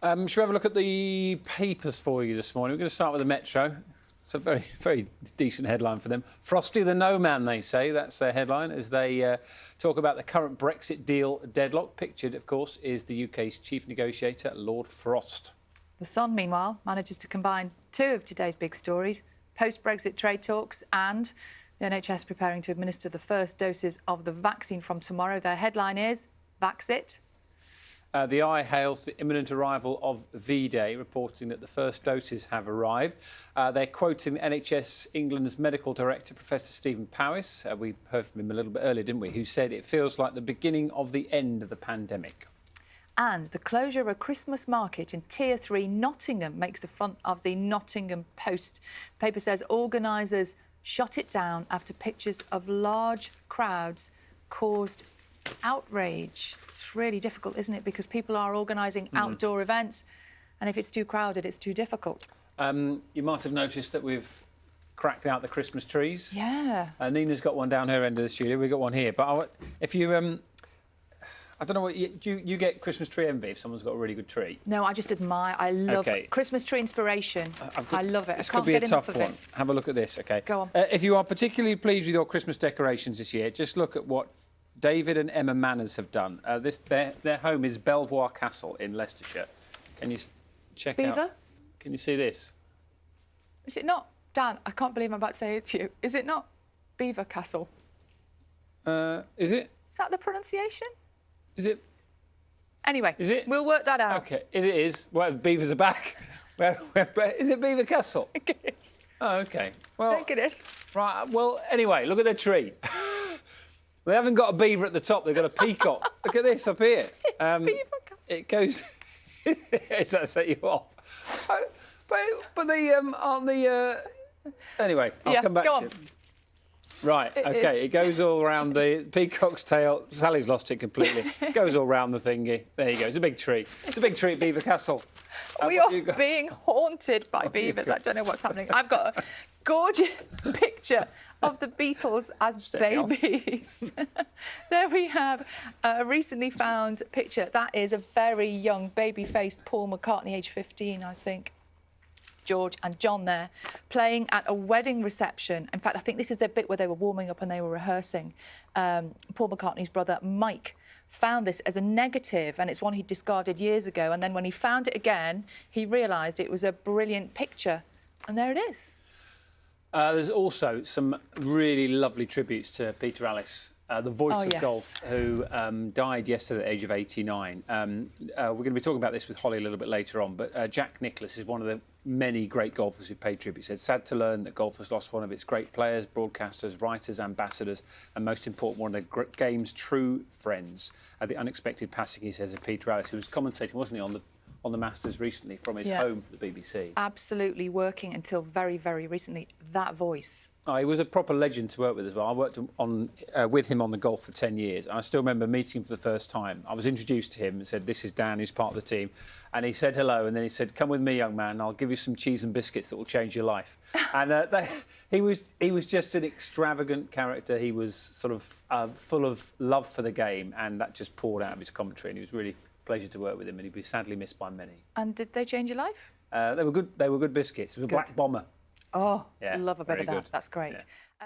Shall we have a look at the papers for you this morning? We're going to start with the Metro. It's a very, very decent headline for them. Frosty the No Man, they say. That's their headline as they talk about the current Brexit deal deadlock. Pictured, of course, is the UK's chief negotiator, Lord Frost. The Sun, meanwhile, manages to combine two of today's big stories, post-Brexit trade talks and the NHS preparing to administer the first doses of the vaccine from tomorrow. Their headline is Vaxit. The Eye hails the imminent arrival of V-Day, reporting that the first doses have arrived. They're quoting NHS England's medical director, Professor Stephen Powis. We heard from him a little bit earlier, didn't we? Who said it feels like the beginning of the end of the pandemic. And the closure of a Christmas market in Tier 3 Nottingham makes the front of the Nottingham Post. The paper says organisers shut it down after pictures of large crowds caused outrage. It's really difficult, isn't it? Because people are organising outdoor events, and if it's too crowded, it's too difficult. You might have noticed that we've cracked out the Christmas trees. Yeah. Nina's got one down her end of the studio. We've got one here. But if you, I don't know what you get Christmas tree envy if someone's got a really good tree. No, I just admire. I love Christmas tree inspiration. I love it. This could be a tough one. Have a look at this. Okay. Go on. If you are particularly pleased with your Christmas decorations this year, just look at what David and Emma Manners have done. Their home is Belvoir Castle in Leicestershire. Can you check out? Beaver? Can you see this? Is it not? Dan, I can't believe I'm about to say it to you. Is it not Beaver Castle? Is it? Is that the pronunciation? Is it? Anyway, is it? We'll work that out. OK, it is. Well, beavers are back. Is it Beaver Castle? Okay. Oh, OK. Well, Don't get it. Right, well, anyway, look at the tree. They haven't got a beaver at the top, they've got a peacock. Look at this up here. Beaver Castle. It goes... Does that set you off? But they aren't the... Anyway, I'll come back go to on. it. Right, OK, it goes all around the peacock's tail. Sally's lost it completely. It goes all round the thingy. There you go, it's a big tree. It's a big tree at Beaver Castle. We are being haunted by beavers. I don't know what's happening. I've got a gorgeous picture of the Beatles as babies. There we have a recently found picture. That is a very young, baby-faced Paul McCartney, aged 15, I think. George and John there, playing at a wedding reception. In fact, I think this is the bit where they were warming up and they were rehearsing. Paul McCartney's brother, Mike, found this as a negative, and it's one he discarded years ago. And then when he found it again, he realised it was a brilliant picture. And there it is. There's also some really lovely tributes to Peter Alliss, the voice of golf, who died yesterday at the age of 89. We're going to be talking about this with Holly a little bit later on, but Jack Nicklaus is one of the many great golfers who paid tribute. He said, sad to learn that golf has lost one of its great players, broadcasters, writers, ambassadors, and most important, one of the game's true friends. The unexpected passing, he says, of Peter Alliss, who was commentating, wasn't he, on the Masters recently from his home for the BBC. Absolutely working until very, very recently. That voice. Oh, he was a proper legend to work with as well. I worked with him on the golf for 10 years. And I still remember meeting him for the first time. I was introduced to him and said, this is Dan, who's part of the team. And he said hello. And then he said, come with me, young man. I'll give you some cheese and biscuits that will change your life. And he was just an extravagant character. He was sort of full of love for the game. And that just poured out of his commentary. And it was really a pleasure to work with him. And he'd be sadly missed by many. And did they change your life? They were good biscuits. It was a black bomber. Oh, love a bit of that. Good. That's great. Yeah.